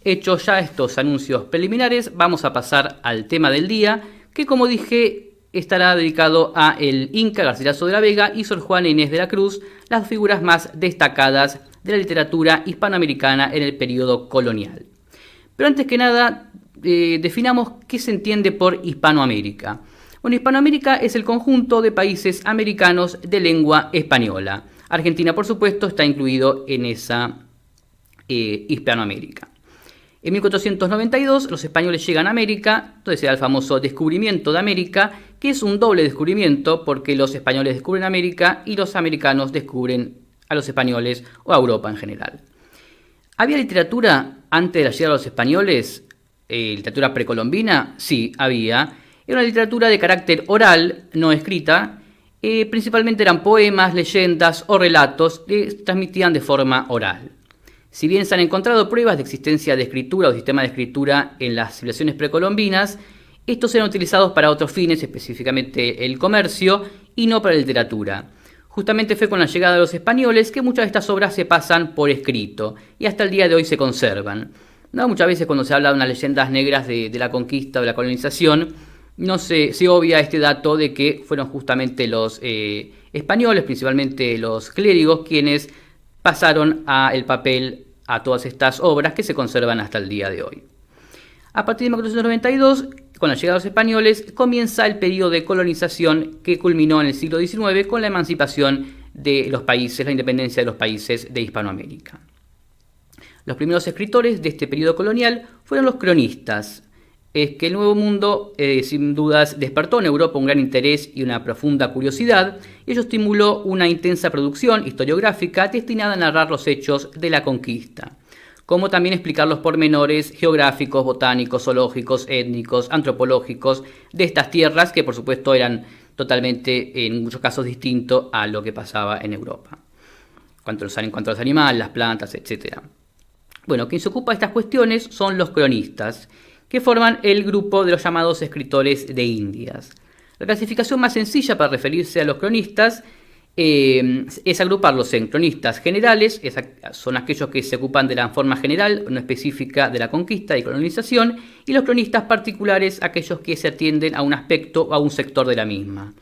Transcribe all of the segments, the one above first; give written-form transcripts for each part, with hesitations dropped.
Hechos ya estos anuncios preliminares, vamos a pasar al tema del día, que como dije estará dedicado a el Inca Garcilaso de la Vega y Sor Juana Inés de la Cruz, las figuras más destacadas de la literatura hispanoamericana en el periodo colonial. Pero antes que nada, definamos qué se entiende por Hispanoamérica. Bueno, Hispanoamérica es el conjunto de países americanos de lengua española. Argentina, por supuesto, está incluido en esa Hispanoamérica. En 1492 los españoles llegan a América, entonces se da el famoso descubrimiento de América, que es un doble descubrimiento porque los españoles descubren América y los americanos descubren a los españoles o a Europa en general. ¿Había literatura antes de la llegada de los españoles? ¿Literatura precolombina? Sí, había. Era una literatura de carácter oral, no escrita. Principalmente eran poemas, leyendas o relatos que se transmitían de forma oral. Si bien se han encontrado pruebas de existencia de escritura o sistema de escritura en las civilizaciones precolombinas, estos eran utilizados para otros fines, específicamente el comercio, y no para la literatura. Justamente fue con la llegada de los españoles que muchas de estas obras se pasan por escrito, y hasta el día de hoy se conservan. ¿No? Muchas veces cuando se habla de unas leyendas negras de la conquista o de la colonización, no se obvia este dato de que fueron justamente los españoles, principalmente los clérigos, quienes pasaron el papel a todas estas obras que se conservan hasta el día de hoy. A partir de 1492, con la llegada de los españoles, comienza el periodo de colonización que culminó en el siglo XIX con la emancipación de los países, la independencia de los países de Hispanoamérica. Los primeros escritores de este periodo colonial fueron los cronistas. Es que el Nuevo Mundo, sin dudas, despertó en Europa un gran interés y una profunda curiosidad, y ello estimuló una intensa producción historiográfica destinada a narrar los hechos de la conquista, como también explicar los pormenores geográficos, botánicos, zoológicos, étnicos, antropológicos de estas tierras, que por supuesto eran totalmente, en muchos casos, distintos a lo que pasaba en Europa, en cuanto a los animales, las plantas, etc. Bueno, quien se ocupa de estas cuestiones son los cronistas, que forman el grupo de los llamados escritores de Indias. La clasificación más sencilla para referirse a los cronistas es agruparlos en cronistas generales, son aquellos que se ocupan de la forma general, no específica de la conquista y colonización, y los cronistas particulares, aquellos que se atienden a un aspecto o a un sector de la misma.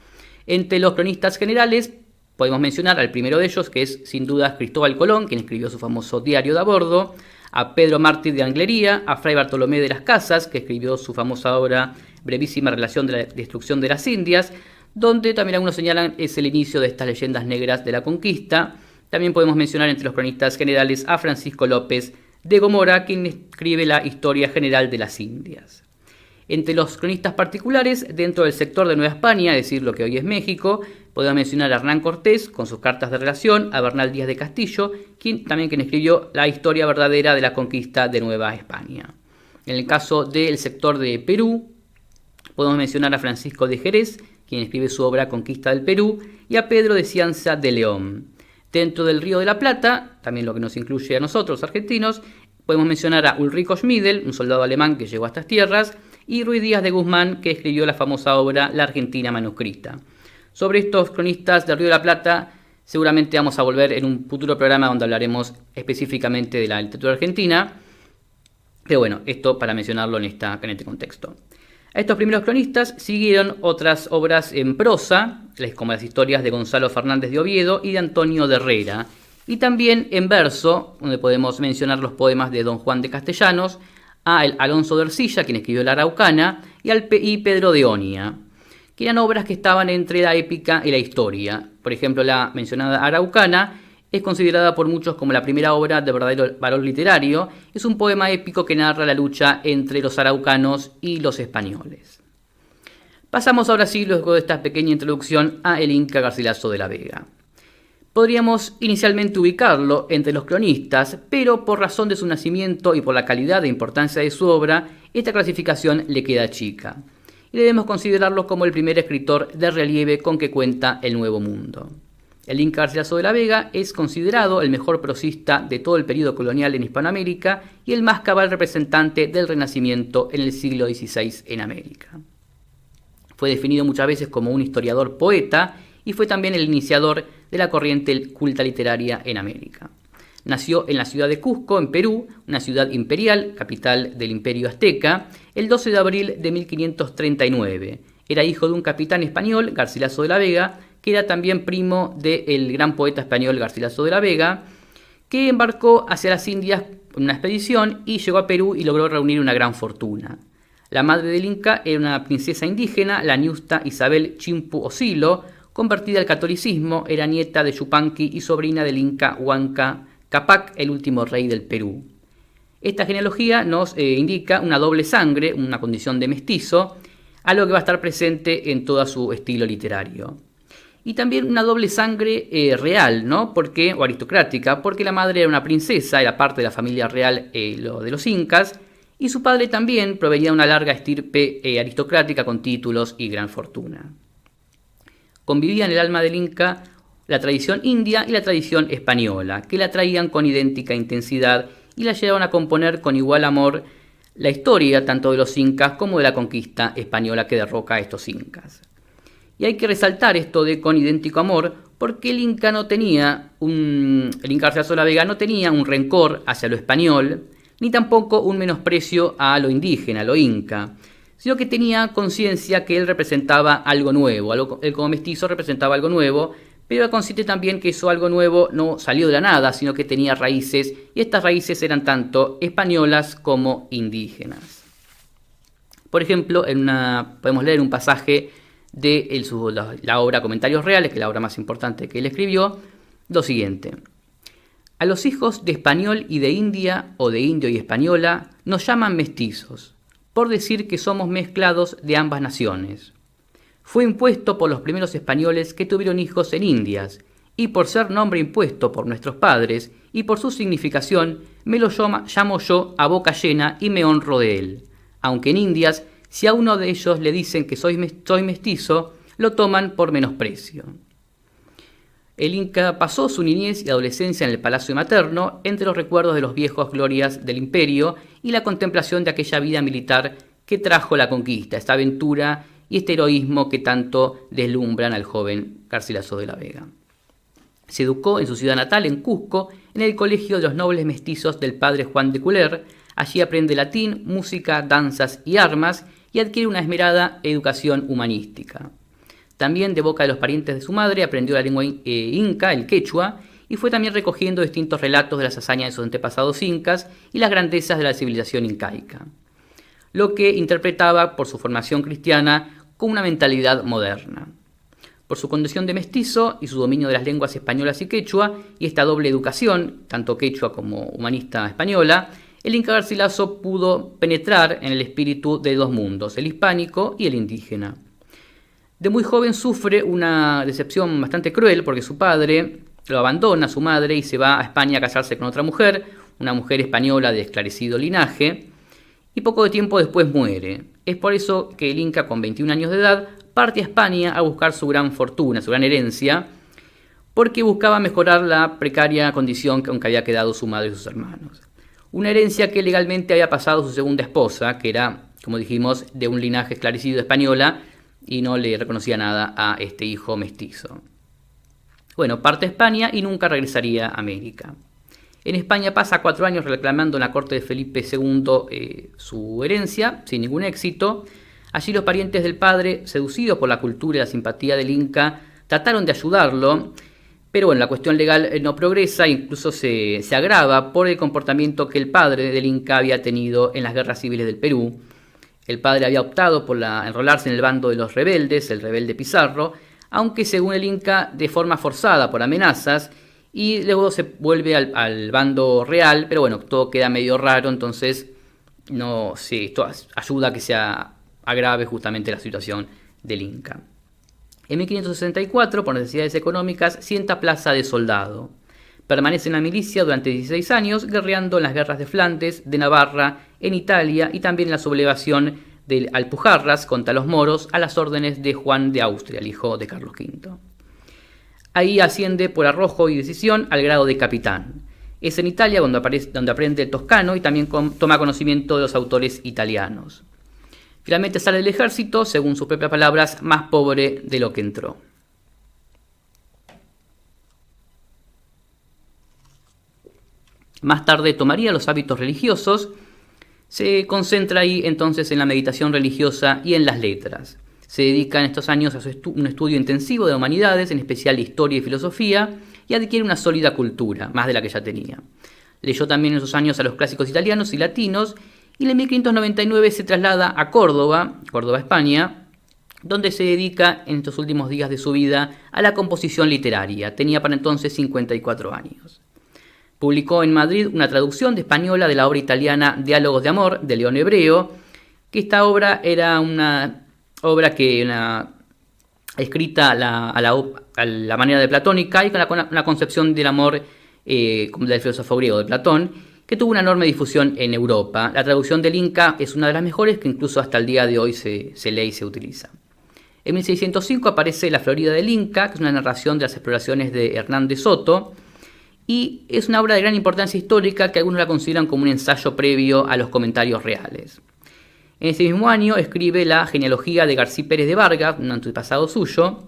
Entre los cronistas generales podemos mencionar al primero de ellos, que es sin duda Cristóbal Colón, quien escribió su famoso Diario de a Bordo, a Pedro Mártir de Anglería, a Fray Bartolomé de las Casas, que escribió su famosa obra Brevísima Relación de la Destrucción de las Indias, donde también algunos señalan es el inicio de estas leyendas negras de la conquista. También podemos mencionar entre los cronistas generales a Francisco López de Gomora, quien escribe la Historia General de las Indias. Entre los cronistas particulares, dentro del sector de Nueva España, es decir, lo que hoy es México, podemos mencionar a Hernán Cortés con sus cartas de relación, a Bernal Díaz de Castillo, quien escribió la historia verdadera de la conquista de Nueva España. En el caso del sector de Perú, podemos mencionar a Francisco de Jerez, quien escribe su obra Conquista del Perú, y a Pedro de Cianza de León. Dentro del Río de la Plata, también lo que nos incluye a nosotros, argentinos, podemos mencionar a Ulrico Schmidl, un soldado alemán que llegó a estas tierras, y Ruy Díaz de Guzmán, que escribió la famosa obra La Argentina manuscrita. Sobre estos cronistas del Río de la Plata, seguramente vamos a volver en un futuro programa donde hablaremos específicamente de la literatura argentina, pero bueno, esto para mencionarlo en este contexto. A estos primeros cronistas siguieron otras obras en prosa, como las historias de Gonzalo Fernández de Oviedo y de Antonio de Herrera, y también en verso, donde podemos mencionar los poemas de Don Juan de Castellanos, a Alonso de Ercilla, quien escribió La Araucana, y Pedro de Onia, que eran obras que estaban entre la épica y la historia. Por ejemplo, la mencionada Araucana es considerada por muchos como la primera obra de verdadero valor literario. Es un poema épico que narra la lucha entre los araucanos y los españoles. Pasamos ahora sí, luego de esta pequeña introducción, a el Inca Garcilaso de la Vega. Podríamos inicialmente ubicarlo entre los cronistas, pero por razón de su nacimiento y por la calidad e importancia de su obra, esta clasificación le queda chica. Y debemos considerarlo como el primer escritor de relieve con que cuenta el Nuevo Mundo. El Inca Garcilaso de la Vega es considerado el mejor prosista de todo el periodo colonial en Hispanoamérica y el más cabal representante del Renacimiento en el siglo XVI en América. Fue definido muchas veces como un historiador poeta y fue también el iniciador de la corriente culta literaria en América. Nació en la ciudad de Cusco, en Perú, una ciudad imperial, capital del Imperio Azteca, el 12 de abril de 1539. Era hijo de un capitán español, Garcilaso de la Vega, que era también primo del gran poeta español Garcilaso de la Vega, que embarcó hacia las Indias en una expedición y llegó a Perú y logró reunir una gran fortuna. La madre del Inca era una princesa indígena, la ñusta Isabel Chimpu Osilo, convertida al catolicismo, era nieta de Yupanqui y sobrina del Inca Huanca Cápac, el último rey del Perú. Esta genealogía nos indica una doble sangre, una condición de mestizo, algo que va a estar presente en todo su estilo literario. Y también una doble sangre real, ¿no? O aristocrática, porque la madre era una princesa, era parte de la familia real de los incas, y su padre también provenía de una larga estirpe aristocrática con títulos y gran fortuna. Convivía en el alma del Inca la tradición india y la tradición española, que la traían con idéntica intensidad y la llevaban a componer con igual amor la historia tanto de los incas como de la conquista española que derroca a estos incas. Y hay que resaltar esto de con idéntico amor porque el Inca Garcilaso de la Vega no tenía un rencor hacia lo español, ni tampoco un menosprecio a lo indígena, a lo inca, sino que tenía conciencia que él representaba algo nuevo, él como mestizo representaba algo nuevo, pero era consciente también que eso algo nuevo no salió de la nada, sino que tenía raíces, y estas raíces eran tanto españolas como indígenas. Por ejemplo, podemos leer un pasaje de la obra Comentarios Reales, que es la obra más importante que él escribió, lo siguiente: a los hijos de español y de India, o de indio y española, nos llaman mestizos, por decir que somos mezclados de ambas naciones. Fue impuesto por los primeros españoles que tuvieron hijos en Indias, y por ser nombre impuesto por nuestros padres, y por su significación, me lo llamo yo a boca llena y me honro de él. Aunque en Indias, si a uno de ellos le dicen que soy mestizo, lo toman por menosprecio. El Inca pasó su niñez y adolescencia en el palacio materno, entre los recuerdos de los viejos glorias del imperio y la contemplación de aquella vida militar que trajo la conquista, esta aventura y este heroísmo que tanto deslumbran al joven Garcilaso de la Vega. Se educó en su ciudad natal, en Cusco, en el colegio de los nobles mestizos del padre Juan de Culer. Allí aprende latín, música, danzas y armas y adquiere una esmerada educación humanística. También de boca de los parientes de su madre aprendió la lengua inca, el quechua, y fue también recogiendo distintos relatos de las hazañas de sus antepasados incas y las grandezas de la civilización incaica, lo que interpretaba por su formación cristiana con una mentalidad moderna. Por su condición de mestizo y su dominio de las lenguas españolas y quechua, y esta doble educación, tanto quechua como humanista española, el Inca Garcilaso pudo penetrar en el espíritu de dos mundos, el hispánico y el indígena. De muy joven sufre una decepción bastante cruel porque su padre lo abandona a su madre y se va a España a casarse con otra mujer, una mujer española de esclarecido linaje, y poco de tiempo después muere. Es por eso que el Inca, con 21 años de edad, parte a España a buscar su gran fortuna, su gran herencia, porque buscaba mejorar la precaria condición con que había quedado su madre y sus hermanos. Una herencia que legalmente había pasado a su segunda esposa, que era, como dijimos, de un linaje esclarecido española, y no le reconocía nada a este hijo mestizo. Bueno, parte a España y nunca regresaría a América. En España pasa 4 años reclamando en la corte de Felipe II su herencia, sin ningún éxito. Allí los parientes del padre, seducidos por la cultura y la simpatía del Inca, trataron de ayudarlo, pero bueno, la cuestión legal no progresa, incluso se agrava por el comportamiento que el padre del Inca había tenido en las guerras civiles del Perú. El padre había optado por enrolarse en el bando de los rebeldes, el rebelde Pizarro, aunque según el Inca de forma forzada por amenazas, y luego se vuelve al bando real, pero bueno, todo queda medio raro, entonces esto ayuda a que se agrave justamente la situación del Inca. En 1564, por necesidades económicas, sienta plaza de soldado. Permanece en la milicia durante 16 años, guerreando en las guerras de Flandes, de Navarra, en Italia y también en la sublevación de Alpujarras contra los moros a las órdenes de Juan de Austria, el hijo de Carlos V. Ahí asciende por arrojo y decisión al grado de capitán. Es en Italia donde aprende el toscano y también toma conocimiento de los autores italianos. Finalmente sale del ejército, según sus propias palabras, más pobre de lo que entró. Más tarde tomaría los hábitos religiosos. Se concentra ahí entonces en la meditación religiosa y en las letras. Se dedica en estos años a un estudio intensivo de humanidades, en especial de historia y filosofía, y adquiere una sólida cultura, más de la que ya tenía. Leyó también en esos años a los clásicos italianos y latinos, y en 1599 se traslada a Córdoba, España, donde se dedica en estos últimos días de su vida a la composición literaria. Tenía para entonces 54 años. Publicó en Madrid una traducción de española de la obra italiana Diálogos de Amor, de León Hebreo, que esta obra era una obra escrita a la manera de platónica y con una concepción del amor como del filósofo griego de Platón, que tuvo una enorme difusión en Europa. La traducción del Inca es una de las mejores que incluso hasta el día de hoy se lee y se utiliza. En 1605 aparece La Florida del Inca, que es una narración de las exploraciones de Hernán de Soto, y es una obra de gran importancia histórica que algunos la consideran como un ensayo previo a los comentarios reales. En ese mismo año escribe la genealogía de Garcí Pérez de Vargas, un antepasado suyo,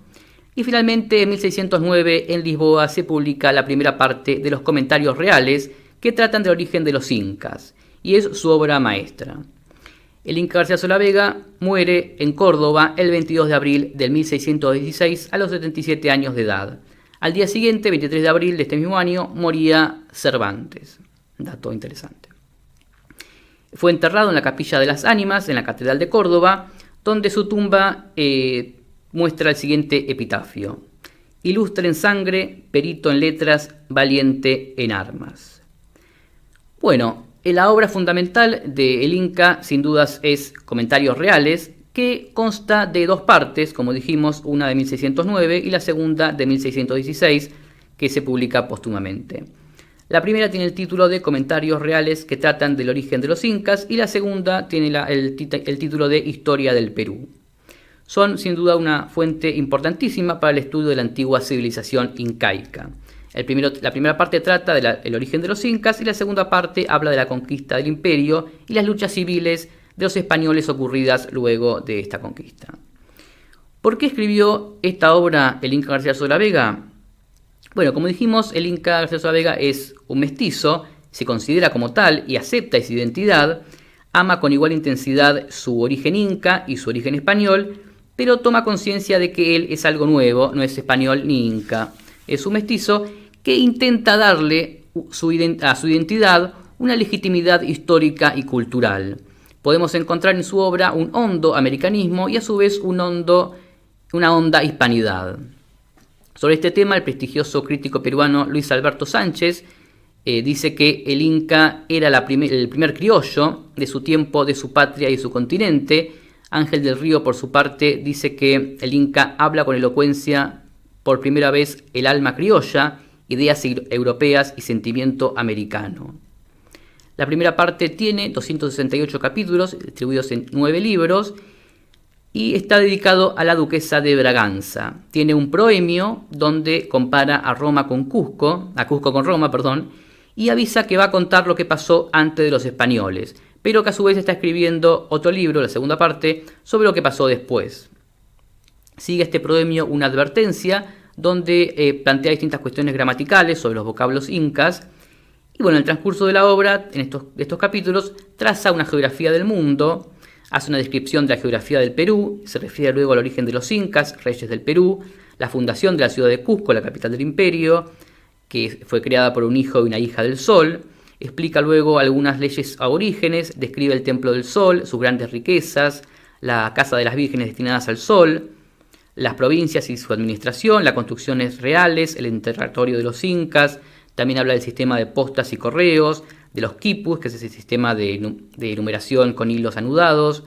y finalmente en 1609 en Lisboa se publica la primera parte de los comentarios reales que tratan del origen de los incas, y es su obra maestra. El Inca García Solávega muere en Córdoba el 22 de abril del 1616 a los 77 años de edad. Al día siguiente, 23 de abril de este mismo año, moría Cervantes. Dato interesante. Fue enterrado en la Capilla de las Ánimas, en la Catedral de Córdoba, donde su tumba muestra el siguiente epitafio: ilustre en sangre, perito en letras, valiente en armas. Bueno, la obra fundamental del Inca, sin dudas, es Comentarios Reales, que consta de dos partes, como dijimos, una de 1609 y la segunda de 1616, que se publica póstumamente. La primera tiene el título de Comentarios Reales que tratan del origen de los incas, y la segunda tiene el título de Historia del Perú. Son sin duda una fuente importantísima para el estudio de la antigua civilización incaica. La primera parte trata del origen de los incas, y la segunda parte habla de la conquista del imperio y las luchas civiles de los españoles ocurridas luego de esta conquista. ¿Por qué escribió esta obra el Inca García Solávega? Bueno, como dijimos, el Inca García Solávega es un mestizo, se considera como tal y acepta esa identidad, ama con igual intensidad su origen inca y su origen español, pero toma conciencia de que él es algo nuevo, no es español ni inca. Es un mestizo que intenta darle a su identidad una legitimidad histórica y cultural. Podemos encontrar en su obra un hondo americanismo y a su vez una honda hispanidad. Sobre este tema, el prestigioso crítico peruano Luis Alberto Sánchez dice que el Inca era el primer criollo de su tiempo, de su patria y su continente. Ángel del Río, por su parte, dice que el Inca habla con elocuencia por primera vez el alma criolla, ideas europeas y sentimiento americano. La primera parte tiene 268 capítulos, distribuidos en 9 libros, y está dedicado a la duquesa de Braganza. Tiene un proemio donde compara a Cusco con Roma, y avisa que va a contar lo que pasó antes de los españoles, pero que a su vez está escribiendo otro libro, la segunda parte, sobre lo que pasó después. Sigue este proemio una advertencia donde plantea distintas cuestiones gramaticales sobre los vocablos incas. Y bueno, en el transcurso de la obra, en estos capítulos, traza una geografía del mundo, hace una descripción de la geografía del Perú, se refiere luego al origen de los incas, reyes del Perú, la fundación de la ciudad de Cusco, la capital del imperio, que fue creada por un hijo y una hija del sol, explica luego algunas leyes aborígenes, describe el templo del sol, sus grandes riquezas, la casa de las vírgenes destinadas al sol, las provincias y su administración, las construcciones reales, el territorio de los incas. También habla del sistema de postas y correos, de los quipus, que es ese sistema de numeración con hilos anudados.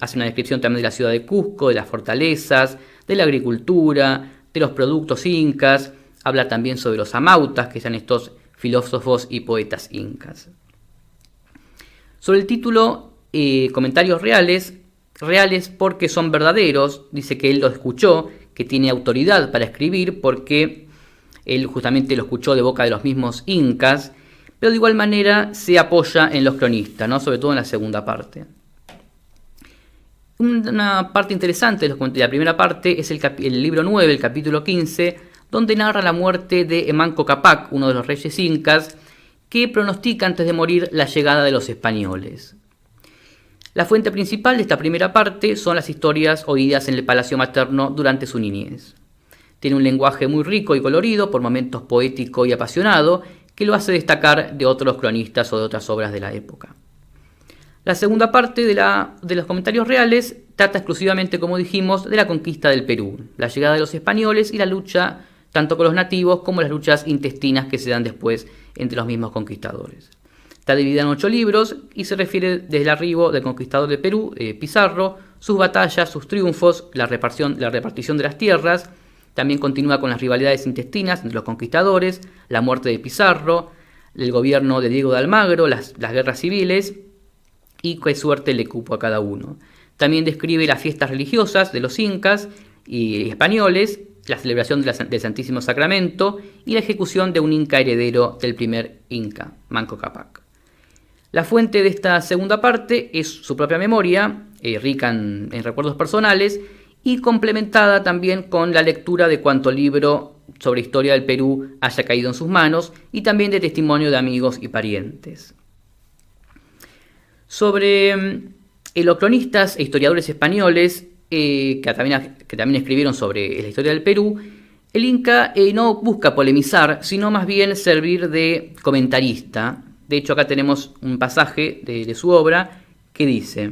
Hace una descripción también de la ciudad de Cusco, de las fortalezas, de la agricultura, de los productos incas. Habla también sobre los amautas, que son estos filósofos y poetas incas. Sobre el título, Comentarios Reales porque son verdaderos, dice que él lo escuchó, que tiene autoridad para escribir porque él justamente lo escuchó de boca de los mismos incas, pero de igual manera se apoya en los cronistas, ¿no? Sobre todo en la segunda parte. Una parte interesante de la primera parte es el libro 9, el capítulo 15, donde narra la muerte de Manco Cápac, uno de los reyes incas, que pronostica antes de morir la llegada de los españoles. La fuente principal de esta primera parte son las historias oídas en el palacio materno durante su niñez. Tiene un lenguaje muy rico y colorido, por momentos poético y apasionado, que lo hace destacar de otros cronistas o de otras obras de la época. La segunda parte de los comentarios reales trata exclusivamente, como dijimos, de la conquista del Perú, la llegada de los españoles y la lucha tanto con los nativos como las luchas intestinas que se dan después entre los mismos conquistadores. Está dividida en 8 libros y se refiere desde el arribo del conquistador del Perú, Pizarro, sus batallas, sus triunfos, la repartición de las tierras. También continúa con las rivalidades intestinas entre los conquistadores, la muerte de Pizarro, el gobierno de Diego de Almagro, las guerras civiles y qué suerte le cupo a cada uno. También describe las fiestas religiosas de los incas y españoles, la celebración del Santísimo Sacramento y la ejecución de un inca heredero del primer inca, Manco Cápac. La fuente de esta segunda parte es su propia memoria, rica en recuerdos personales y complementada también con la lectura de cuanto libro sobre historia del Perú haya caído en sus manos y también de testimonio de amigos y parientes. Sobre los cronistas e historiadores españoles que también escribieron sobre la historia del Perú, el Inca no busca polemizar, sino más bien servir de comentarista. De hecho, acá tenemos un pasaje de su obra que dice: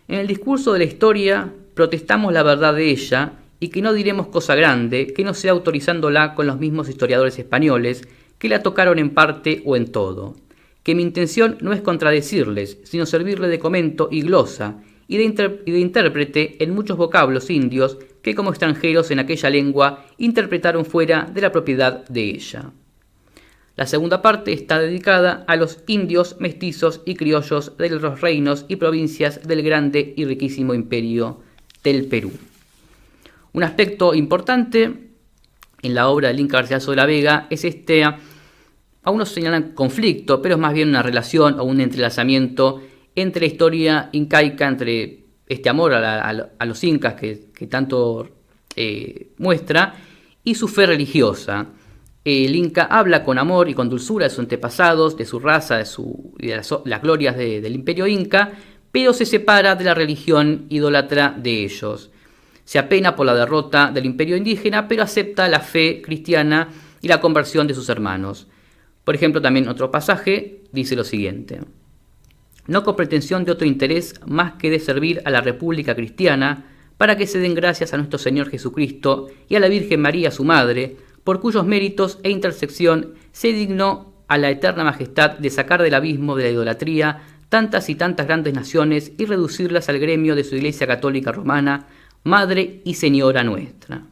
en el discurso de la historia protestamos la verdad de ella y que no diremos cosa grande que no sea autorizándola con los mismos historiadores españoles que la tocaron en parte o en todo, que mi intención no es contradecirles, sino servirle de comento y glosa y de intérprete en muchos vocablos indios que como extranjeros en aquella lengua interpretaron fuera de la propiedad de ella. La segunda parte está dedicada a los indios, mestizos y criollos de los reinos y provincias del grande y riquísimo imperio del Perú. Un aspecto importante en la obra del Inca Garcilaso de la Vega es algunos señalan conflicto, pero es más bien una relación o un entrelazamiento entre la historia incaica, entre este amor a los incas que tanto muestra, y su fe religiosa. El Inca habla con amor y con dulzura de sus antepasados, de su raza, de las glorias del imperio Inca, pero se separa de la religión idólatra de ellos. Se apena por la derrota del imperio indígena, pero acepta la fe cristiana y la conversión de sus hermanos. Por ejemplo, también otro pasaje dice lo siguiente: no con pretensión de otro interés más que de servir a la República Cristiana, para que se den gracias a nuestro Señor Jesucristo y a la Virgen María su Madre, por cuyos méritos e intersección se dignó a la eterna majestad de sacar del abismo de la idolatría tantas y tantas grandes naciones y reducirlas al gremio de su Iglesia Católica Romana, Madre y Señora nuestra.